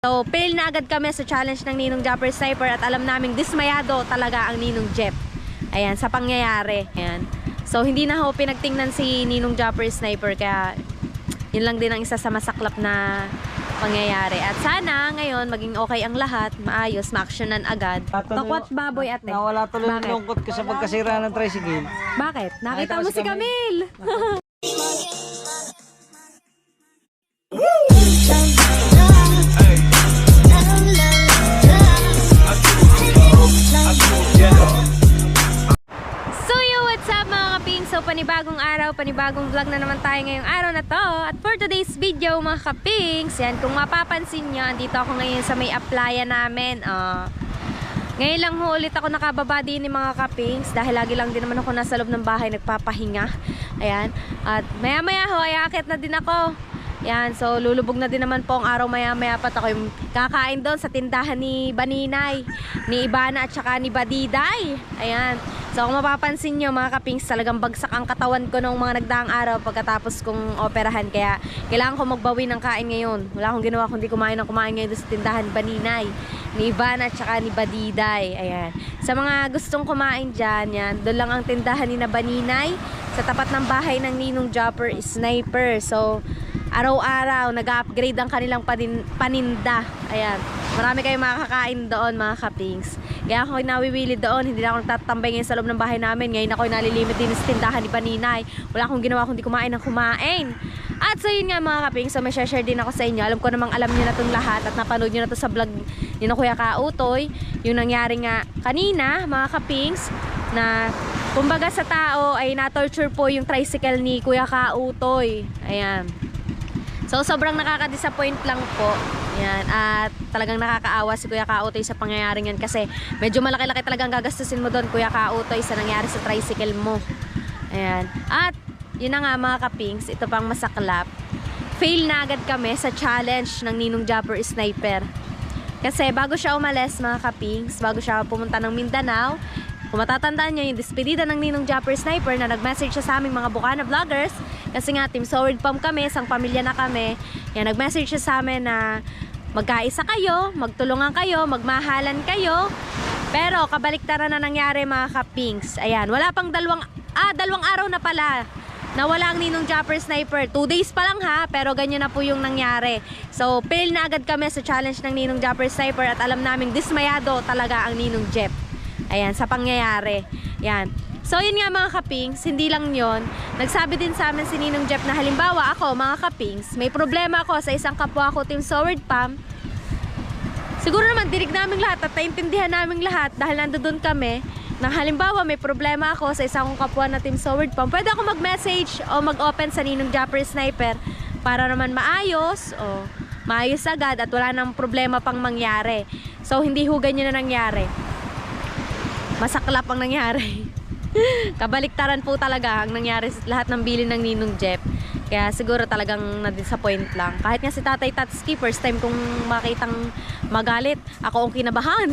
So, fail na agad kami sa challenge ng Ninong Jumper Sniper at alam naming dismayado talaga ang Ninong Jeff. Ayan, sa pangyayari. Ayan. So, hindi na ho pinagtingnan si Ninong Jumper Sniper kaya yun lang din ang isa sa masaklap na pangyayari. At sana ngayon maging okay ang lahat, maayos, ma-actionan agad. Takwat baboy ate. Nawala tuloy yung lungkot ko sa pagkasira ng tricycle. Bakit? Nakita mo si Camille. So panibagong araw, panibagong vlog na naman tayo ngayong araw na to. At for today's video mga kapings, yan, kung mapapansin nyo, andito ako ngayon sa may applyan namin. Ngayon lang ho ulit ako nakababa din ni mga kapings dahil lagi lang din naman ako nasa loob ng bahay nagpapahinga. Ayan. At maya maya ho ay akit na din ako. Yan, so lulubog na din naman po ang araw maya-maya pa ako yung kakain doon sa tindahan ni Baninay, ni Ibana at saka ni Badiday. Ayan. So kung mapapansin nyo mga kapings, talagang bagsak ang katawan ko nung mga nagdaang araw pagkatapos kong operahan. Kaya kailangan ko magbawi ng kain ngayon. Wala akong ginawa kundi kumain ngayon doon sa tindahan ni Baninay, ni Ibana at saka ni Badiday. Ayan. Sa mga gustong kumain dyan, yan, doon lang ang tindahan ni na Baninay sa tapat ng bahay ng Ninong Jumper Sniper. So araw-araw nag-upgrade ang kanilang paninda. Ayan. Marami kayong makakain doon mga kapings. Kaya ako nawiwili doon. Hindi na ako nagtatambay ngayon sa loob ng bahay namin. Ngayon ako nalilimit din sa tindahan ni Baninay. Wala akong ginawa kundi kumain ng kumain. At so yun nga mga kapings. So may share din ako sa inyo. Alam ko namang alam nyo na itong lahat. At napanood nyo na ito sa vlog ni na Kuya Kautoy. Yung nangyari nga kanina mga kapings. Na kumbaga sa tao ay na-torture po yung tricycle ni Kuya Kautoy. Ayan. So sobrang nakaka-disappoint lang po. Yan, at talagang nakakaawa si Kuya Kautoy sa pangyayaring yan kasi medyo malaki-laki talagang gagastusin mo doon Kuya Kautoy sa nangyari sa tricycle mo. Ayan. At yun na nga mga kapings, ito pang masaklap. Fail na agad kami sa challenge ng Ninong Jumper Sniper. Kasi bago siya umalis mga kapings, bago siya pumunta ng Mindanao, kung matatandaan nyo yung despedida ng Ninong Jumper Sniper na nag-message siya sa aming mga Bukana vloggers. Kasi nga Team Sword Pump kami, isang pamilya na kami. Yan, nag-message siya sa amin na magkaisa kayo, magtulungan kayo, magmahalan kayo. Pero kabaliktaran na nangyari mga kapings. Ayan, wala pang dalawang araw na pala nawala ang Ninong Jumper Sniper. 2 days pa lang ha, pero ganyan na po yung nangyari. So, fail na agad kami sa challenge ng Ninong Jumper Sniper at alam naming dismayado talaga ang Ninong Jeff. Ayan, sa pangyayari. Yan. So, yun nga mga kapings, hindi lang yon. Nagsabi din sa amin si Ninong Jeff na halimbawa ako, mga kapings, may problema ako sa isang kapwa ko Team Sword Pump. Siguro naman, dinig namin lahat at naintindihan namin lahat dahil nandoon kami. Na halimbawa, may problema ako sa isang kapwa na Team Sword Pump. Pwede ako mag-message o mag-open sa Ninong Jumper Sniper para naman maayos o maayos agad at wala nang problema pang mangyari. So, hindi ho ganyan na nangyari. Masaklap ang nangyari. Kabaliktaran po talaga ang nangyari sa lahat ng bilin ng Ninong Jeff. Kaya siguro talagang na-disappoint lang. Kahit nga si Tatay Tatsuki, first time kong makitang magalit, ako ang kinabahan.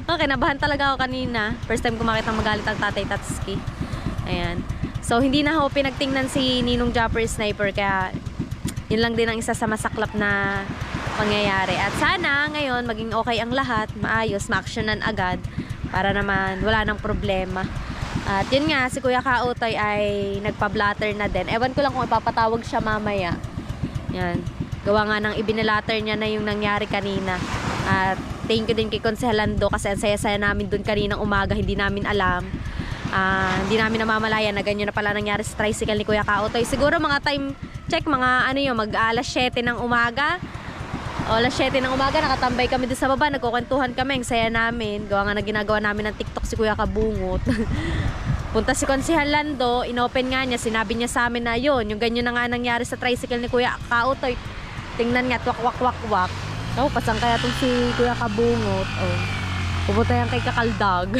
Kinabahan talaga ako kanina. First time kong makitang magalit ang Tatay Tatsuki. Ayan. So hindi na ako pinagtingnan si Ninong Jumper Sniper. Kaya yun lang din ang isa sa masaklap na pangyayari. At sana ngayon maging okay ang lahat, maayos, ma-actionan agad para naman wala nang problema. At yun nga, si Kuya Kautoy ay nagpa-blatter na din. Ewan ko lang kung ipapatawag siya mamaya. Yan. Gawa nga ng ibinalatter niya na yung nangyari kanina. At thank you din kay Konsehalando kasi ang saya-saya namin dun kaninang umaga. Hindi namin alam. Hindi namin namamalayan na ganyan na pala nangyari sa tricycle ni Kuya Kautoy. Siguro mga time check, mga ano yun, mag-alas 7 ng umaga. O alas 7 ng umaga, nakatambay kami doon sa baba, nagkukwentuhan kami, ang saya namin. Gawa nga na ginagawa namin ng TikTok si Kuya Kabungot. Punta si Konsehal Lando, inopen nga niya, sinabi niya sa amin na yun, yung ganyan na nga nangyari sa tricycle ni Kuya Kautoy. Tingnan nga, wak. Oh, pasang kaya itong si Kuya Kabungot. Oh, pupunta yan kay Kakaldag.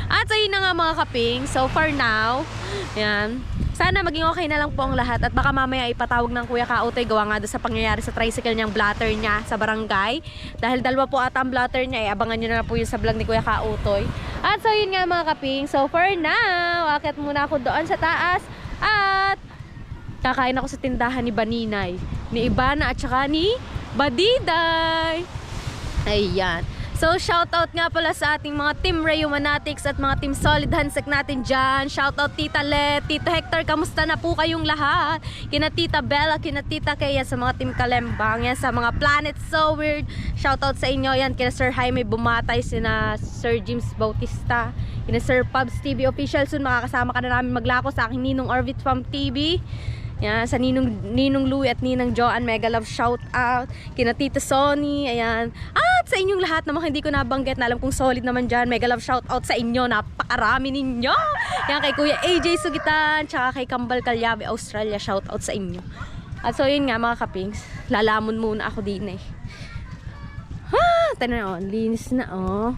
At so yun na nga mga kaping, so for now, yan. Sana maging okay na lang po ang lahat at baka mamaya ipatawag ng Kuya Kautoy gawa nga doon sa pangyayari sa tricycle niyang blatter niya sa barangay. Dahil dalawa po ata ang blatter niya, abangan nyo na po yung sa vlog ni Kuya Kautoy. At so yun nga mga kaping, so for now, akit muna ako doon sa taas at kakain ako sa tindahan ni Baninay, ni Ibana at saka ni Badiday! Ayan. So, shoutout nga pala sa ating mga Team Rayumanatics at mga Team Solid Handsak natin dyan. Shoutout Tita Let, Tito Hector, kamusta na po kayong lahat? Kina Tita Bella, kina Tita Kaya sa mga Team Kalembang, yan sa mga Planet So Weird. Shoutout sa inyo yan, kina Sir Jaime Bumatay, sina Sir James Bautista, kina Sir Pubs TV Official. Soon makakasama ka na namin maglako sa aking Ninong Orbit Farm TV. Yan, sa Ninong Louie at Ninang Joanne, mega love shout out. Kina Tita Sonny, ayan. At sa inyong lahat namang hindi ko nabanggit na alam kong solid naman dyan, mega love shout out sa inyo. Napakarami ninyo. Yan, kay Kuya AJ Sugitan, tsaka kay Kambal Calyabe Australia, shout out sa inyo. At so yun nga mga kapings, lalamon muna ako din eh. Ha, tanan oh, linis na oh.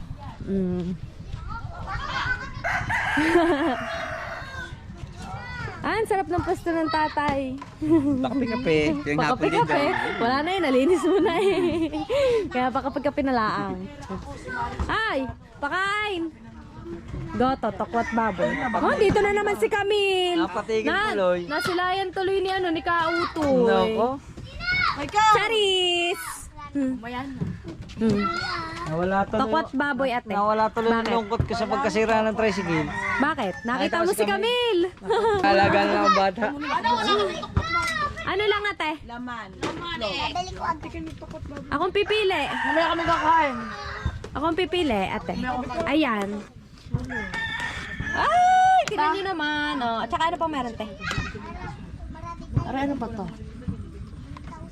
Ang sarap ng pwesto ng tatay. Pakape-kape. Yung hapon din Pakape-kape. Wala na yun, nalinis mo na eh. Kaya pakape-kape na laang. Ay, pakain. Goto, tokwat baboy. Oh, dito na naman si Camille. Napatigil tuloy. Nasilayan tuloy ni ano, ni Kautoy. Nako. Charis! Mayan na. Nawala tuloy. Tokwat baboy ate. Nawala tuloy Bakit? yung lungkot ko sa pagkasira ng tricycle. Bakit? Nakita mo si Camille. Alaga na ang bata. Ano lang ate? Laman. Akong pipili. Mamaya kami kakain. Akong pipili ate. Ayan. Ay, tingnan nyo naman. Oh. At saka ano pa meron te? Ano pa to?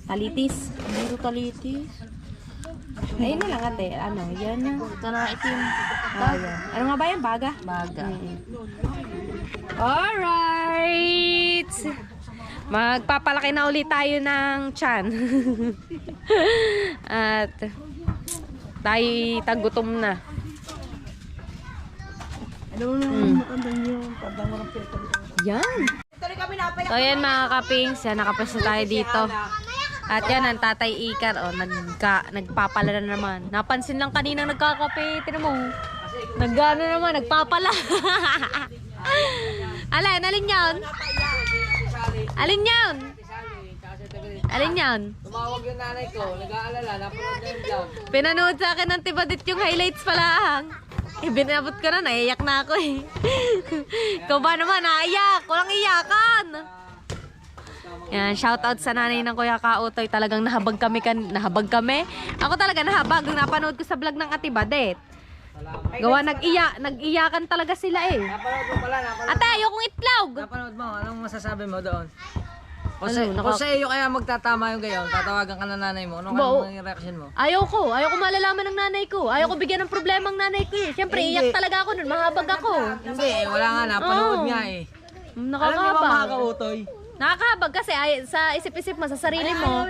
Talitis. Hindi talitis. Ayun na lang ate. Ano? Yan na. Ito na itim. Ayan. Ano nga ba yan? Baga? Baga. Alright! Magpapalaki na ulit tayo ng tiyan. At tayo tagutom na. Ano na matandang yung tandang mo ng filter. Yan! So yan mga kapings, yan, nakapwesto tayo dito. At yan ang Tatay Ikar, oh, nagpapala na naman. Napansin lang kaninang nagkakape, tinan mo. Nagano naman, nagpapala. Alin yun? Alin yun? Alin yun? Tumawag yung nanay ko, nag-aalala, napanood na yung vlog. Pinanood sa akin ng Tibadit yung highlights pala. Binabot ko na, naiyak na ako eh. Ikaw ba naman, naiyak? Walang iyakan. Yan, shoutout sa nanay ng Kuya Kautoy. Talagang nahabag kami. Ako talaga nahabag. Nung napanood ko sa vlog ng Ate Badet. Gawa, nag-iyakan talaga sila eh. Napanood mo pala, Ate, ayokong itlog. Napanood mo, anong masasabi mo doon? Kung Ano, sa iyo kaya magtatama yung gayon, tatawagan ka ng nanay mo, anong yung reaction mo? Ayoko malalaman ng nanay ko. Ayoko bigyan ng problema ng nanay ko eh. Siyempre, iyak talaga ako nun. Mahabag ako. Hindi wala nga, napanood nga eh. Alam niyo ba mga Nakakahabag. kautoy? Nakakahabag kasi sa isip-isip mo, sa sarili mo,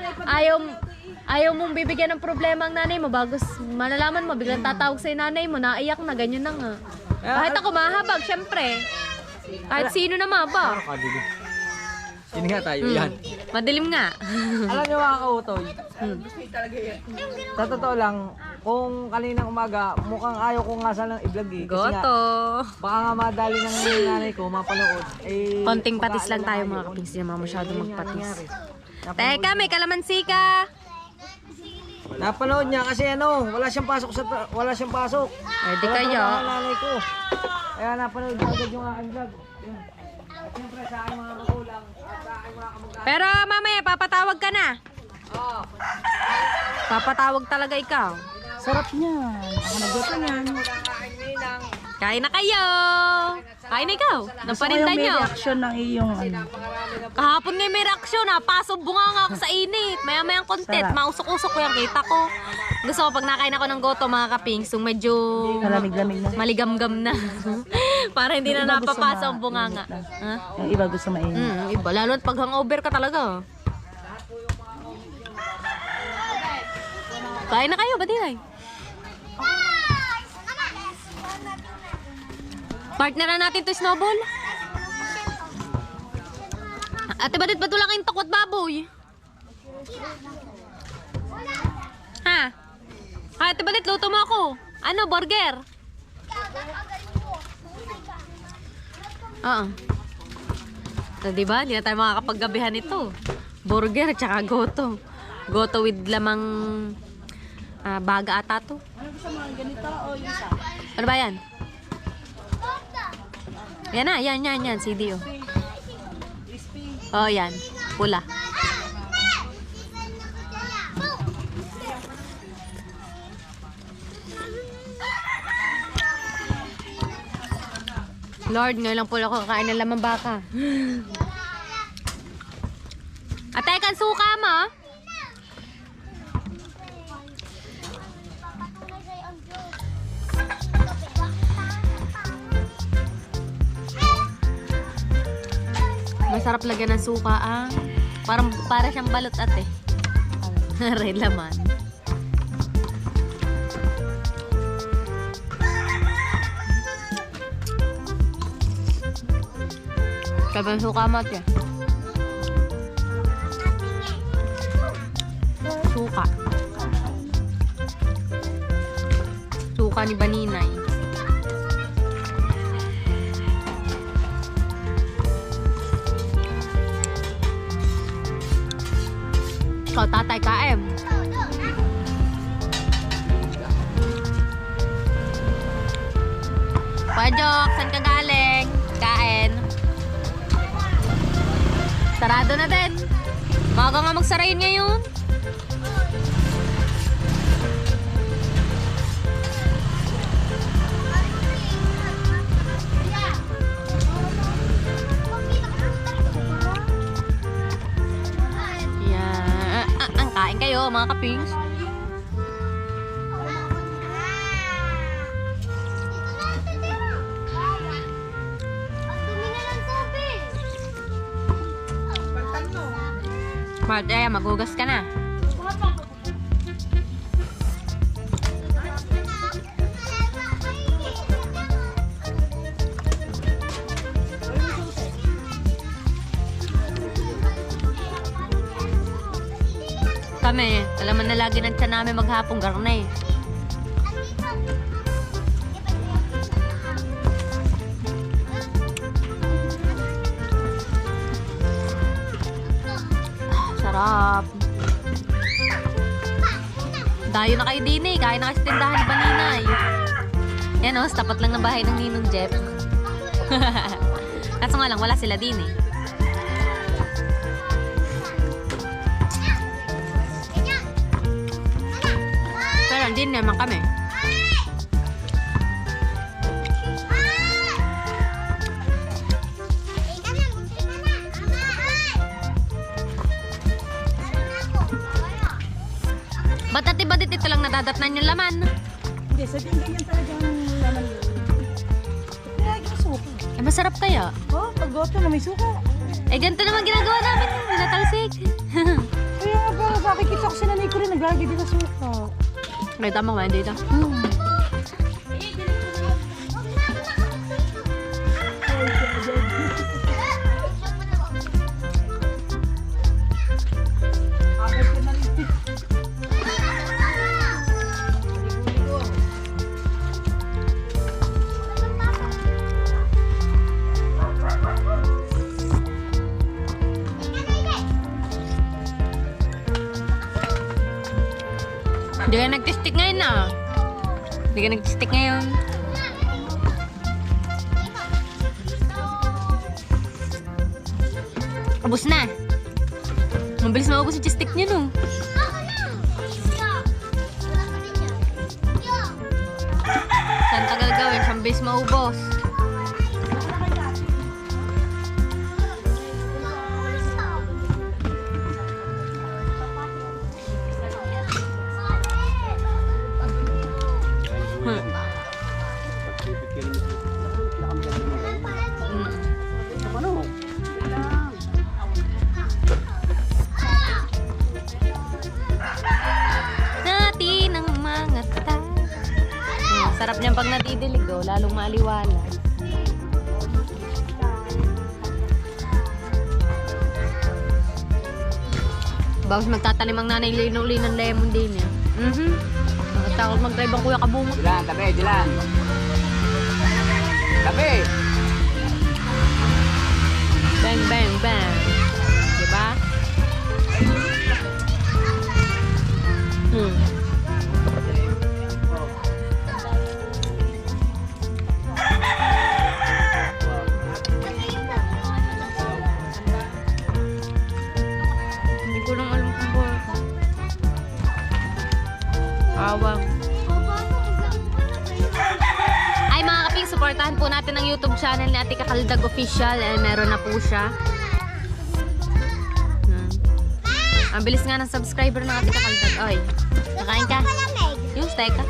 ayaw mong bibigyan ng problema ang nanay mo bago malalaman mo, biglang tatawag sa'yo nanay mo, naiyak na, ganyan na nga. Kahit ako mahabag, syempre. Kahit sino naman ba? Yun nga tayo, yan. Madilim nga. Alam niyo mga kautoy, sa totoo lang, kung kaninang umaga, mukhang ayaw ko nga sanang i-vlog eh. Kasi nga, Goto. baka nga madali ng nanay ko, mapanood. Eh, Konting patis lang tayo mga kapings, hindi naman masyado magpatis. Teka, may kalamansi ka. Napanood niya kasi ano, wala siyang pasok. Eh, di Wala kayo. trabaho ang nanay ko. Kaya napanood niya agad yung aking vlog. Yun. At siyempre sa aking mga magulang at sa aking mga kamag-anak. Pero mamaya, papatawag ka na. Oo. Papatawag talaga ikaw. Sarap niya. Ako nagluto niyan. Kain na kayo. Kain na ikaw. Ng Gusto ko paninda yung may nyo. reaction ng iyong ano. Kahapon nga may reaksyon ha. Pasok bunga nga ako sa init. Maya-mayang content. Sarap. Mausok-usok ko yung kita ko. Gusto ko pag nakain ako ng goto mga kapings, yung medyo Malamig-lamig na. maligam-gam na. Para hindi na Yung iba gusto napapasa ang mainit bunganga. na. Ha? Yung iba gusto mainit. Iba. Lalo at pag hangover ka talaga. Kain na kayo, Badilay. Partneran natin to snowball. Ate, ba't wala kayong takwat baboy? Ha? Ate, ba't luto mo ako? Ano, burger? Oo. So, diba? Hindi na tayo makakapaggabihan ito. Burger, tsaka goto. Goto with lamang baga ata to. Ano gusto mo? Ganito o yung isa? Ano ba yan? Yan na, yan. CD oh. Oh, yan. Pula. Lord, ngayon lang pula ko kakain ng lamang baka. Atay, kan suka mo? Masarap lagyan ng suka ah. Para siyang balot ate. Aray laman. Sabi ng suka mo ate. Suka. Suka ni Baninay. Ikaw, tatay, kaem. Pajok, saan ka galing? Kain. Sarado na din. Maga nga magsara yun ngayon. Kain kayo, mga kapings. Martaya, maghugas ka na. Kami, alaman na lagi ng tiyan namin maghapong garne. Sarap. Dayo na kayo din eh. Kain na kasi tindahan ni Baninay. Yan o, tapat lang ng bahay ng Ninong Jeff. Kaso nga lang, wala sila din eh. Din naman kami. Ba't ati-badit ito lang nadadatnan yung laman? Hindi, sabihin ganyan talaga ang laman yun. Kaya yung suka. Eh, masarap kaya? Oh, pag goto na may suka. Eh, ganito naman ginagawa namin. Natalsik. Kaya nga ba, nakikita ko sila ni ko rin naglagay din ng suka. May tama ba dito? Hindi ka nag-stick ngayon ah. Hindi ka nag-stick ngayon. Ubus na. Mabilis maubos yung stick niya no. Saan tagal gawin? Siyang base maubos. Sarap niyan pag natidilig, oh, lalong maliwala. Bawas magtatanim ang nanay lino-uli ng lemon din eh. Takot mag-drive ang kuya kabungot. Dilan, tabi, Dilan. Tabi! Bang, bang, bang. Diba? Hindi ko lang alam kung bakit. Awang. Ay mga kaping, supportahan po natin ang YouTube channel ni Ate Kakaldag Official. Meron na po siya. Ang bilis nga ng subscriber ng Ate Kakaldag. Oy, nakain ka? Yung steak ka?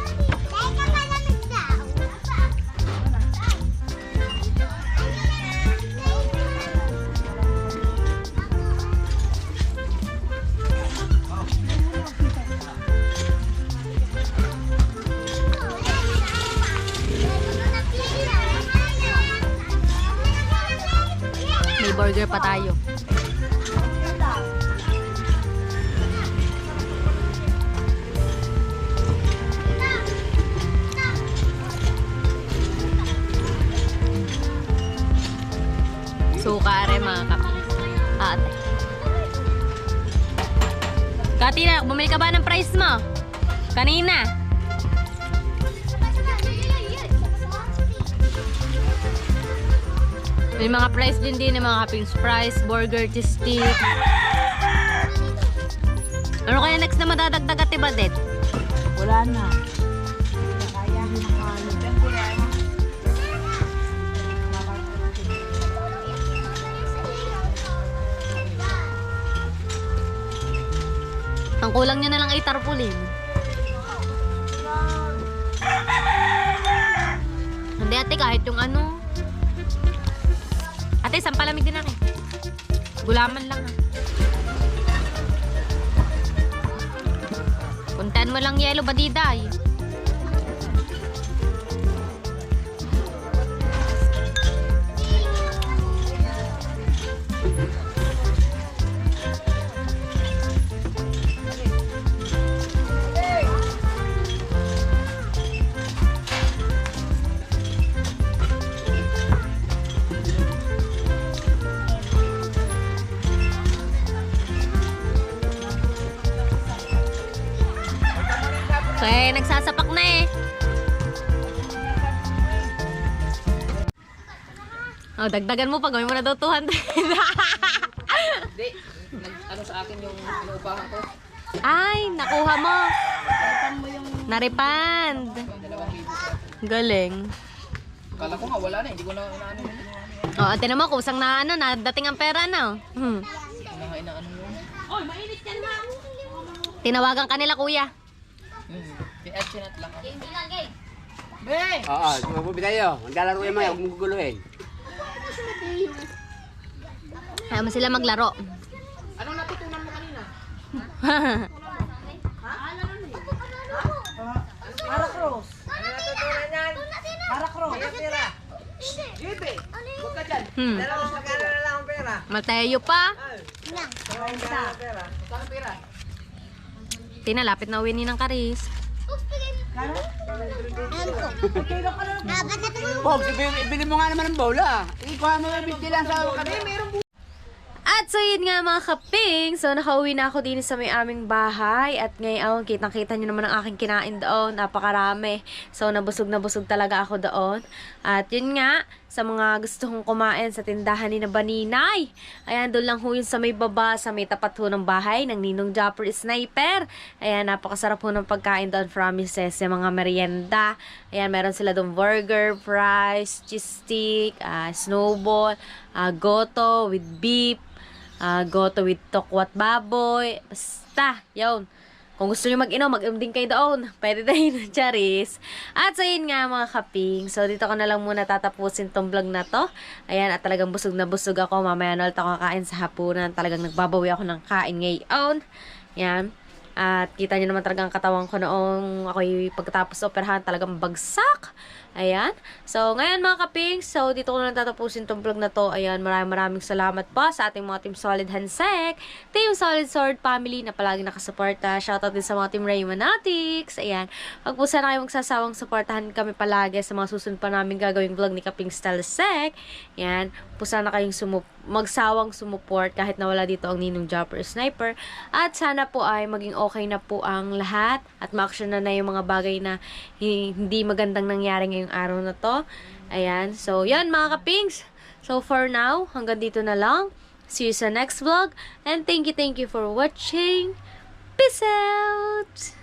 May burger pa tayo. Suka rin mga kapis. Ate. Katina, bumili ka ba ng price mo? Kanina. May mga price din ng mga kapings. Price, burger, cheese stick. Ano kaya next na madadagdag at ibadet? Wala na. Kaya Ang kulang nyo na lang ay tarpulin. Hindi ate, kahit yung ano. Ate, isang palamig din ako. Gulaman lang ah. Puntahan mo lang yelo, badiday. Okay, nagsasapak na eh. Oh, dagdagan mo pa. Gawin mo na daw 200. Hindi. Ano sa akin yung inuupahan ko? Ay, nakuha mo. Narepand. Galing. Kala ko nga wala na. Hindi ko na inaano yun. Oh, ate naman, kusang na ano, nadating ang pera na. Inaano yun. Tinawagan ka nila, kuya. Pinat lang ako. Oo, sumabubi tayo. Maglalaro yung mga, huwag mong guguluhin. Kaya mo sila maglaro. Anong natutunan mo kanina? Para cross. Ano natutunan yan? Para cross. Pera. Gibe. Huwag ka dyan. Dalawang magkano na lang ang pera. Matayo pa. Pera. Saan pera? Tinalapit na uwi ni ng Karis. Pog, ibili mo nga naman ng bola. Ikuha mo yung bigti lang sa kami. At so yun nga mga kaping, so nakauwi na ako din sa may aming bahay at ngayon kitang-kita nyo naman ang aking kinain doon, napakarami. So nabusog talaga ako doon. At yun nga, sa mga gusto kong kumain sa tindahan ni na Baninay, ayan doon lang ho yun sa may baba, sa may tapat ho ng bahay ng Ninong Japper Sniper. Ayan, napakasarap ho ng pagkain doon, promises, yung mga merienda. Ayan, meron sila doon burger, fries, cheese stick, snowball, goto with beef, goto with tokwat baboy. Basta, yun. Kung gusto nyo mag-inom, mag-inom din kayo doon. Pwede tayo ng charis. At so yun nga mga kaping. So dito ko na lang muna tatapusin tong vlog na to. Ayan, at talagang busog na busog ako. Mamaya na ulit ako kakain sa hapunan. Talagang nagbabawi ako ng kain ngayon. Yan. At kita nyo naman talagang katawan ko noong ako'y pagkatapos operahan, talagang bagsak. Ayan. So, ngayon mga kaping, so dito ko na tatapusin tong vlog na to. Ayan, maraming salamat po sa ating mga Team Solid Hansek, Team Solid Sword Family na palagi nakasuporta. Shoutout din sa mga Team Raymanatics. Ayan. Huwag po sana kayo magsasawang suportahan kami palagi sa mga susunod pa namin gagawing vlog ni Kaping Stalsek. Ayan. Po sana kayong magsawang sumuport kahit nawala dito ang Ninong Jumper Sniper. At sana po ay maging okay na po ang lahat at ma-action na yung mga bagay na hindi magandang nangyari ngayong araw na to. Ayan. So, yan mga kapings. So, for now, hanggang dito na lang. See you sa next vlog. And thank you for watching. Peace out!